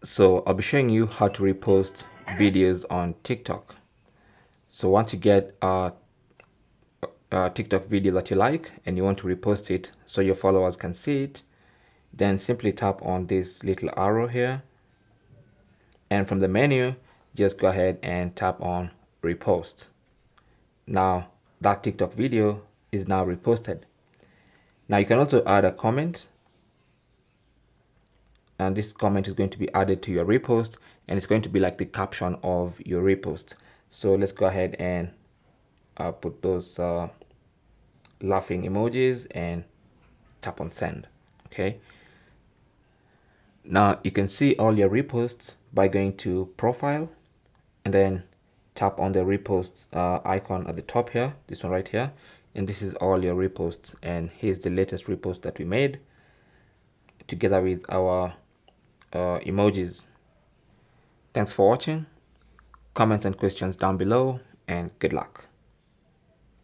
So I'll be showing you how to repost videos on TikTok. So once you get a TikTok video that you like and you want to repost it so your followers can see it, then simply tap on this little arrow here, and from the menu just go ahead and tap on repost. Now that TikTok video is now reposted. Now you can also add a comment, and this comment is going to be added to your repost, and it's going to be like the caption of your repost. So let's go ahead and put those laughing emojis and tap on send. Okay, now you can see all your reposts by going to profile and then tap on the reposts icon at the top here, this one right here, and this is all your reposts. And here's the latest repost that we made together with our emojis. Thanks for watching. Comments and questions down below, and good luck.